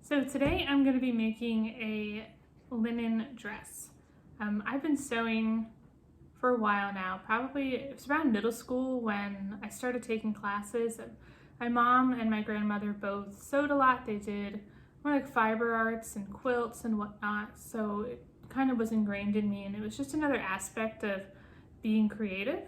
So today I'm going to be making a linen dress. I've been sewing for a while now. Probably it was around middle school when I started taking classes. My mom and my grandmother both sewed a lot. They did more like fiber arts and quilts and whatnot. So it kind of was ingrained in me, and it was just another aspect of being creative.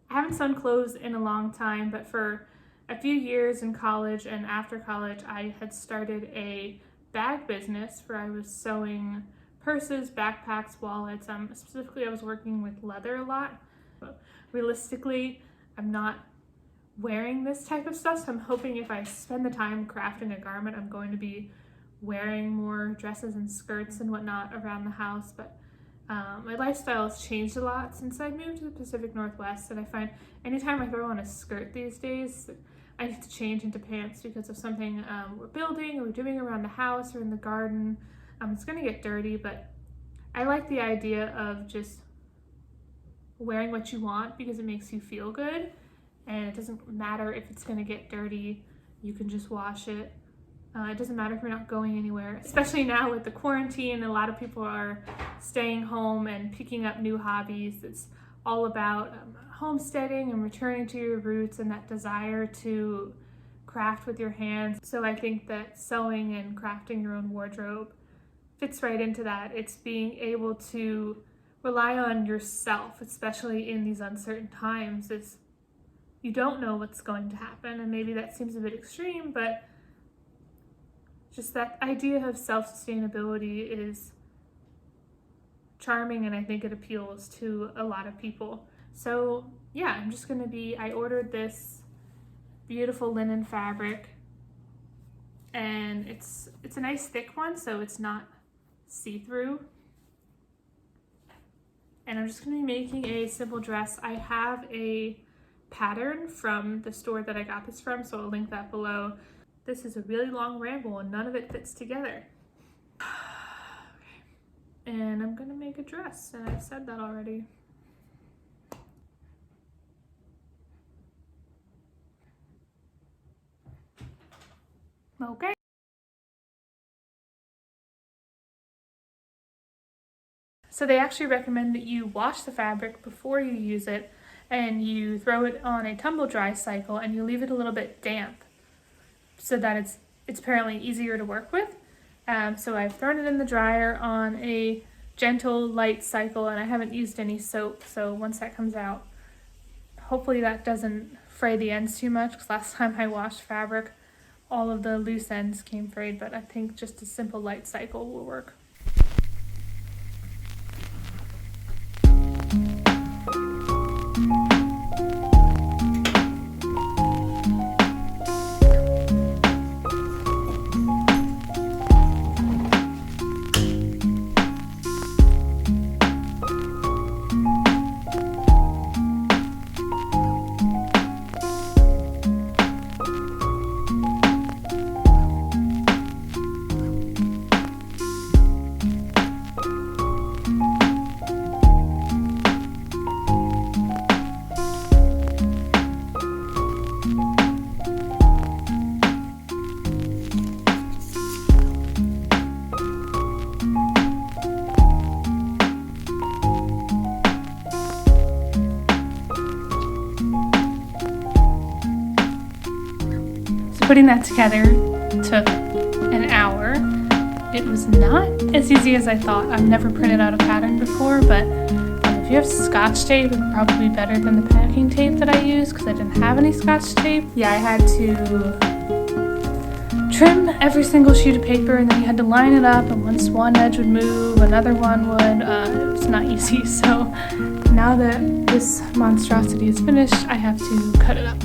I haven't sewn clothes in a long time, but for a few years in college and after college, I had started a bag business where I was sewing purses, backpacks, wallets. Specifically, I was working with leather a lot. But realistically, I'm not wearing this type of stuff, so I'm hoping if I spend the time crafting a garment, I'm going to be wearing more dresses and skirts and whatnot around the house. But my lifestyle has changed a lot since I moved to the Pacific Northwest, and I find anytime I throw on a skirt these days, I need to change into pants because of something we're building or we're doing around the house or in the garden. It's gonna get dirty, but I like the idea of just wearing what you want because it makes you feel good, and it doesn't matter if it's gonna get dirty. You can just wash it. It doesn't matter if you're not going anywhere, especially now with the quarantine. A lot of people are staying home and picking up new hobbies. It's all about homesteading and returning to your roots and that desire to craft with your hands. So I think that sewing and crafting your own wardrobe fits right into that. It's being able to rely on yourself, especially in these uncertain times. You don't know what's going to happen, and maybe that seems a bit extreme, but just that idea of self-sustainability is charming, and I think it appeals to a lot of people. So yeah, I ordered this beautiful linen fabric, and it's a nice thick one, so it's not see-through. And I'm just gonna be making a simple dress. I have a pattern from the store that I got this from, so I'll link that below. This is a really long ramble and none of it fits together. And I'm gonna make a dress, and I've said that already. Okay. So they actually recommend that you wash the fabric before you use it, and you throw it on a tumble dry cycle, and you leave it a little bit damp so that it's apparently easier to work with. So I've thrown it in the dryer on a gentle light cycle, and I haven't used any soap, so once that comes out, hopefully that doesn't fray the ends too much, because last time I washed fabric, all of the loose ends came frayed, but I think just a simple light cycle will work. Putting that together took an hour. It was not as easy as I thought. I've never printed out a pattern before, but if you have Scotch tape, it's probably better than the packing tape that I used because I didn't have any Scotch tape. Yeah, I had to trim every single sheet of paper, and then you had to line it up, and once one edge would move, another one would. It was not easy. So now that this monstrosity is finished, I have to cut it up.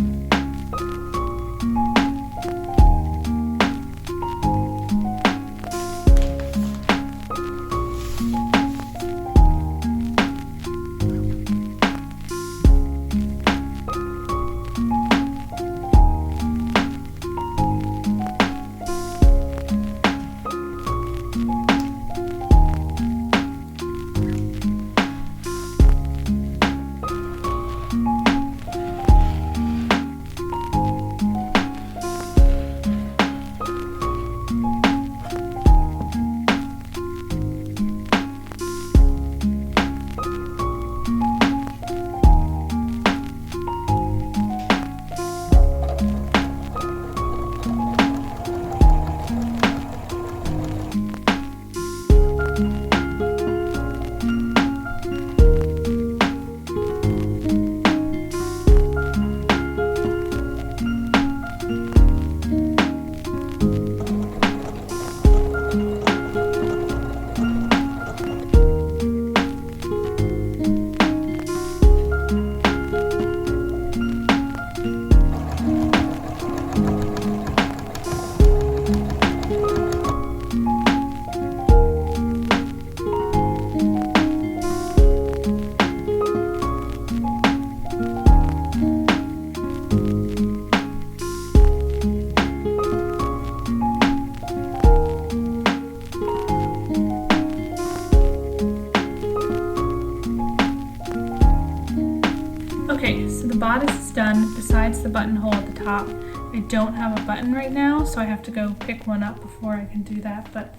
buttonhole at the top. I don't have a button right now, so I have to go pick one up before I can do that, but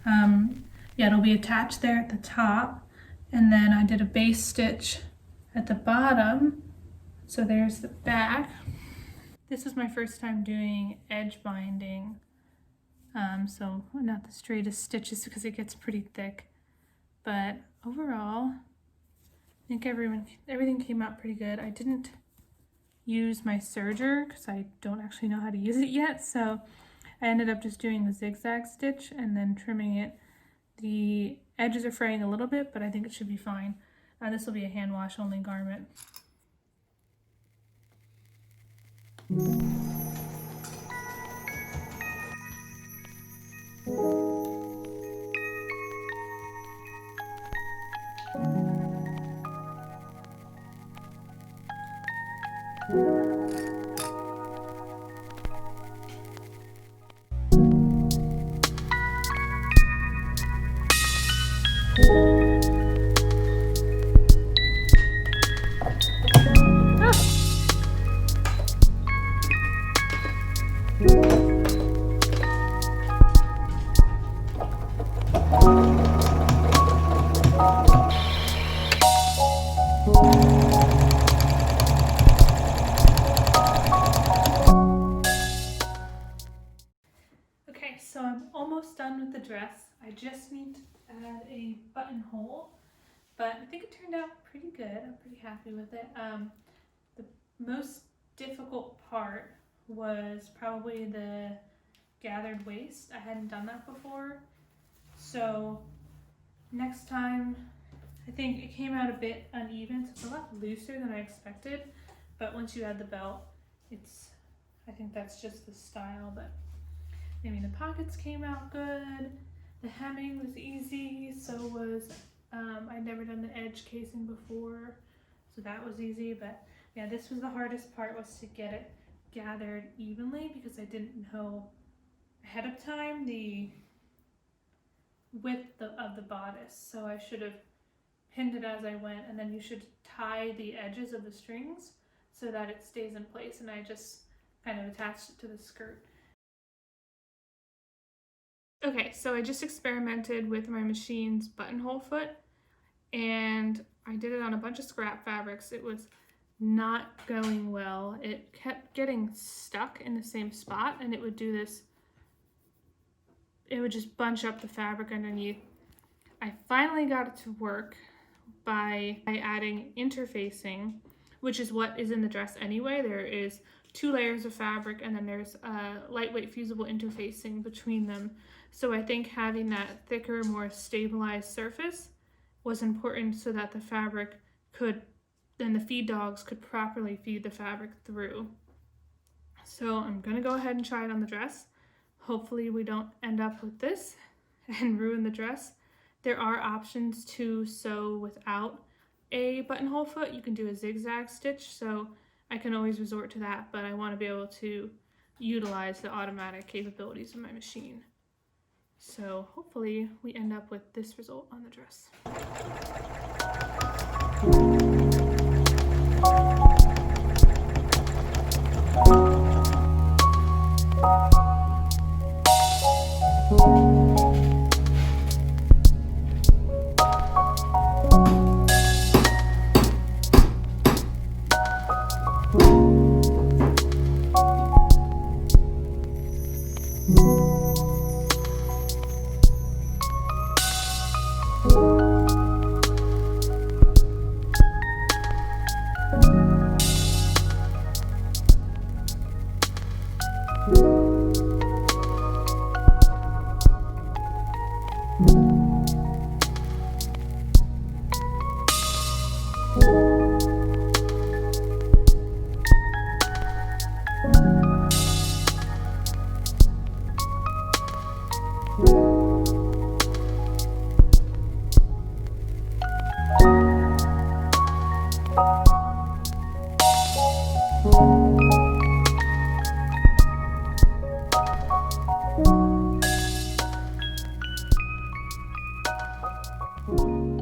yeah, it'll be attached there at the top. And then I did a base stitch at the bottom. So there's the back. This was my first time doing edge binding. So not the straightest stitches because it gets pretty thick. But overall, I think everything came out pretty good. I didn't use my serger because I don't actually know how to use it yet. So I ended up just doing the zigzag stitch and then trimming it. The edges are fraying a little bit, but I think it should be fine. This will be a hand wash only garment. Okay, so I'm almost done with the dress. I just need to add a buttonhole, but I think it turned out pretty good. I'm pretty happy with it. The most difficult part was probably the gathered waist. I hadn't done that before, so next time, I think it came out a bit uneven, so it's a lot looser than I expected, but once you add the belt, I think that's just the style. But I mean, the pockets came out good, the hemming was easy, so was, I'd never done the edge casing before, so that was easy. But yeah, this was the hardest part, was to get it gathered evenly, because I didn't know ahead of time the width of the bodice, so I should have pinned it as I went, and then you should tie the edges of the strings so that it stays in place, and I just kind of attached it to the skirt. Okay, so I just experimented with my machine's buttonhole foot, and I did it on a bunch of scrap fabrics. It was not going well. It kept getting stuck in the same spot, and it would do this. It would just bunch up the fabric underneath. I finally got it to work by adding interfacing, which is what is in the dress anyway. There is 2 layers of fabric, and then there's lightweight fusible interfacing between them. So I think having that thicker, more stabilized surface was important so that the fabric then the feed dogs could properly feed the fabric through. So I'm gonna go ahead and try it on the dress. Hopefully we don't end up with this and ruin the dress. There are options to sew without a buttonhole foot. You can do a zigzag stitch, so I can always resort to that, but I want to be able to utilize the automatic capabilities of my machine. So hopefully we end up with this result on the dress. Thank you.